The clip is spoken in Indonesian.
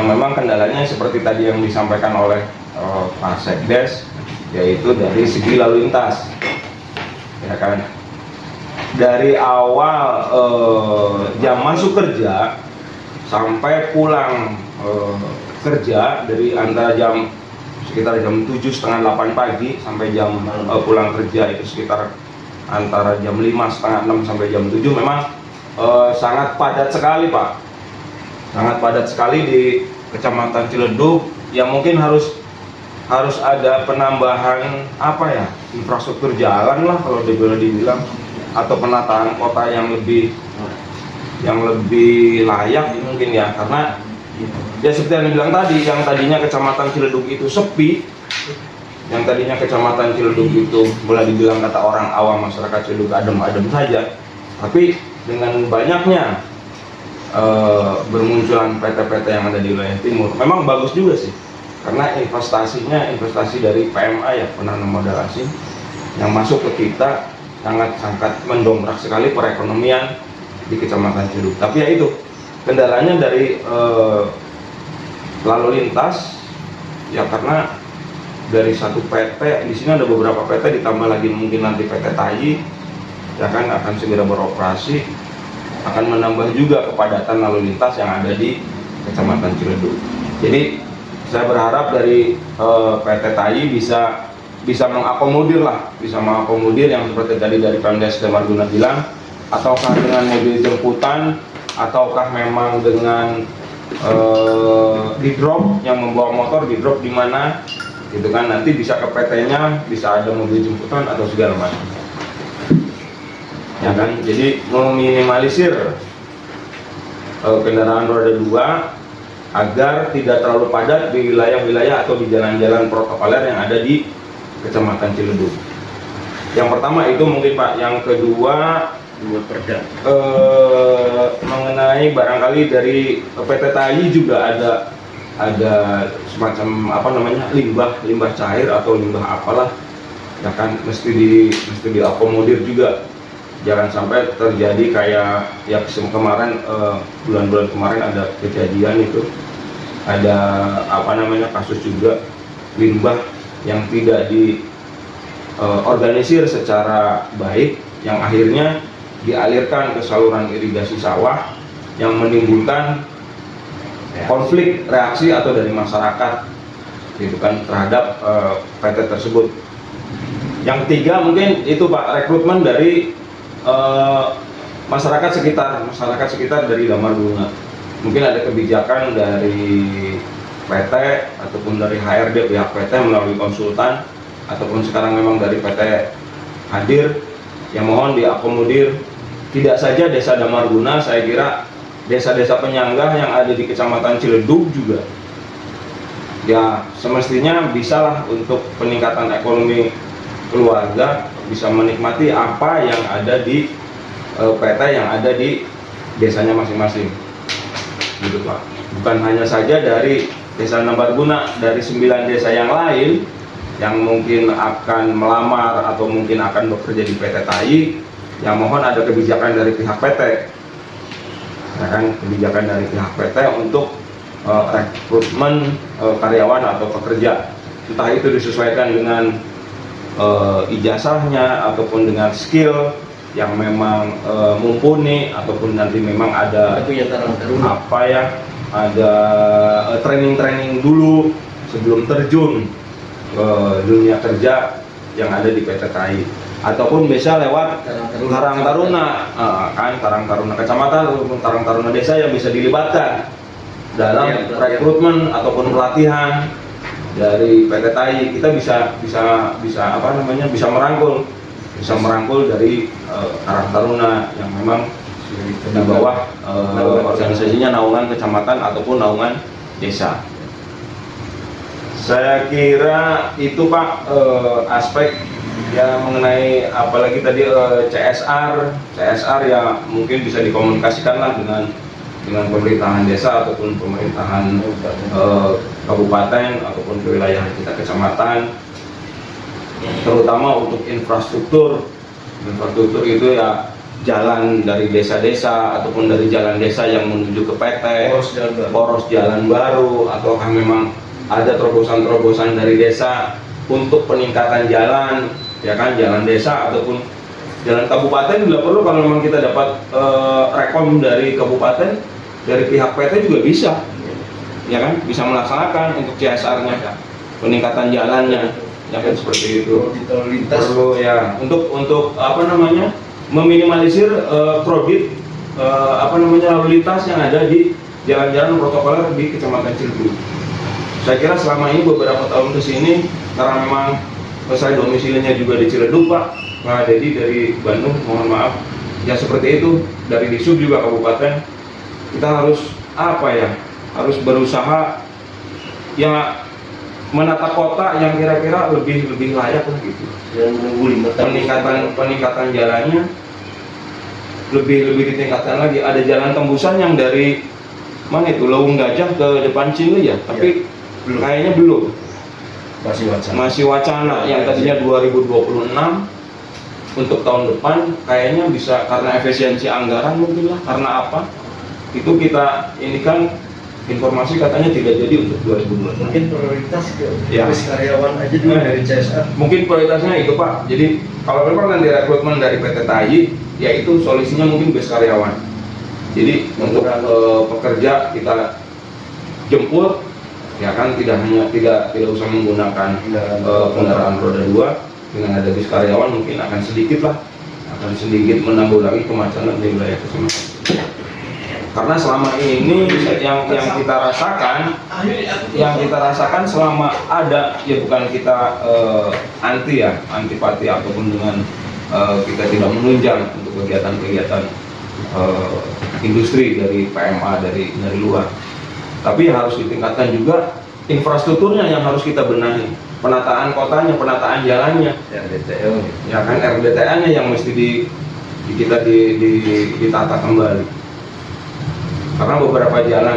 yang memang kendalanya seperti tadi yang disampaikan oleh Pak Sekdes, yaitu dari segi lalu lintas, ya kan. Dari awal jam masuk kerja sampai pulang kerja, dari antara sekitar jam 7:30-8 pagi sampai jam pulang kerja itu sekitar antara jam 5:30-6 sampai jam 7, memang sangat padat sekali, Pak. Sangat padat sekali di Kecamatan Ciledug, yang mungkin harus ada penambahan infrastruktur jalan lah kalau boleh dibilang, atau penataan kota yang lebih layak mungkin ya, karena ya seperti yang dibilang tadi, yang tadinya Kecamatan Ciledug itu sepi, yang tadinya Kecamatan Ciledug itu boleh dibilang kata orang awam masyarakat Ciledug adem-adem saja, tapi dengan banyaknya bermunculan PT-PT yang ada di wilayah timur, memang bagus juga sih, karena investasi dari PMA ya, penanam modal asing yang masuk ke kita sangat mendongkrak sekali perekonomian di Kecamatan Ciledug. Tapi ya itu kendalanya dari lalu lintas ya, karena dari satu PT, di sini ada beberapa PT, ditambah lagi mungkin nanti PT TAI ya kan akan segera beroperasi, akan menambah juga kepadatan lalu lintas yang ada di Kecamatan Ciledug. Jadi saya berharap dari PT TAI bisa mengakomodir yang seperti tadi dari Pemdes Damarguna bilang, ataukah dengan mobil jemputan, ataukah memang dengan di drop, yang membawa motor di drop di mana gitu kan, nanti bisa ke PT-nya, bisa ada mobil jemputan atau segala macam ya kan. Jadi meminimalisir kendaraan roda 2 agar tidak terlalu padat di wilayah-wilayah atau di jalan-jalan protokoler yang ada di Kecamatan Ciledug. Yang pertama itu mungkin, Pak. Yang kedua mengenai barangkali dari PT TAI juga ada semacam limbah cair atau limbah apalah ya kan, mesti diakomodir juga, jangan sampai terjadi kayak ya kemarin, bulan-bulan kemarin ada kejadian itu, ada kasus juga limbah yang tidak diorganisir secara baik, yang akhirnya dialirkan ke saluran irigasi sawah, yang menimbulkan konflik reaksi atau dari masyarakat gitu kan terhadap PT tersebut. Yang ketiga mungkin itu, Pak, rekrutmen dari masyarakat sekitar dari Damarguna. Mungkin ada kebijakan dari PT ataupun dari HRD pihak PT melalui konsultan, ataupun sekarang memang dari PT hadir, yang mohon diakomodir tidak saja desa Damarguna, saya kira desa-desa penyangga yang ada di Kecamatan Ciledug juga ya semestinya bisalah untuk peningkatan ekonomi keluarga, bisa menikmati apa yang ada di PT yang ada di desanya masing-masing gitu, Pak. Bukan hanya saja dari desa Damarguna, dari 9 desa yang lain yang mungkin akan melamar atau mungkin akan bekerja di PT TAI, yang mohon ada kebijakan dari pihak PT ya kan, kebijakan dari pihak PT untuk rekrutmen karyawan atau pekerja, entah itu disesuaikan dengan ijazahnya ataupun dengan skill yang memang mumpuni, ataupun nanti memang ada ada training dulu sebelum terjun ke dunia kerja yang ada di PT TAI, ataupun bisa lewat Karang Taruna Karang Taruna Kecamatan ataupun Karang Taruna Desa yang bisa dilibatkan dalam rekrutmen ataupun pelatihan dari PT TAI. Kita bisa merangkul dari Karang Taruna yang memang di bawah organisasinya naungan kecamatan ataupun naungan desa. Saya kira itu, Pak, aspek ya mengenai apalagi tadi CSR ya, mungkin bisa dikomunikasikan lah dengan pemerintahan desa ataupun pemerintahan kabupaten ataupun ke wilayah kita kecamatan, terutama untuk infrastruktur itu ya jalan dari desa-desa ataupun dari jalan desa yang menuju ke PT, poros jalan baru, ataukah memang ada terobosan-terobosan dari desa untuk peningkatan jalan, ya kan, jalan desa ataupun jalan kabupaten. Bila perlu kalau memang kita dapat rekom dari kabupaten, dari pihak PT juga bisa, ya kan, bisa melaksanakan untuk CSR-nya, peningkatan jalannya, ya kan, seperti itu. Perlu ya untuk apa namanya, meminimalisir kredit lalu lintas yang ada di jalan-jalan protokoler di Kecamatan Ciledug. Saya kira selama ini beberapa tahun ke sini, karena memang saya domisilinya juga di Ciledug, Pak. Nah, jadi dari Bandung, mohon maaf, ya seperti itu. Dari Disub juga kabupaten, kita harus harus berusaha ya menata kota yang kira-kira lebih layak lah gitu. Dan menunggu 5 tahun Peningkatan jalannya lebih ditingkatkan lagi. Ada jalan tembusan yang dari mana itu, Lewung Gajah ke depan Cinle ya, tapi kayaknya belum. Masih wacana. Yang tadinya 2026 untuk tahun depan kayaknya bisa, karena efisiensi anggaran mungkin lah, karena apa? Itu kita ini kan informasi katanya tidak jadi untuk 2026. Mungkin prioritas ke Ya. karyawan aja dulu dari CSR. Mungkin prioritasnya itu, Pak. Jadi kalau memang nanti rekrutmen dari PT TAI, yaitu solusinya mungkin base karyawan. Jadi untuk pekerja kita jemput, ya kan, tidak usah menggunakan kendaraan roda 2. Dengan ada bis karyawan mungkin akan sedikit menanggulangi kemacetan di wilayah kecamatan. Karena selama ini yang kita rasakan selama ada, ya bukan kita antipati ataupun dengan kita tidak menunjang untuk kegiatan-kegiatan industri dari PMA dari luar, tapi harus ditingkatkan juga infrastrukturnya yang harus kita benahi, penataan kotanya, penataan jalannya, RDTL, ya kan, RDTL-nya yang mesti ditata kembali. Karena beberapa jalan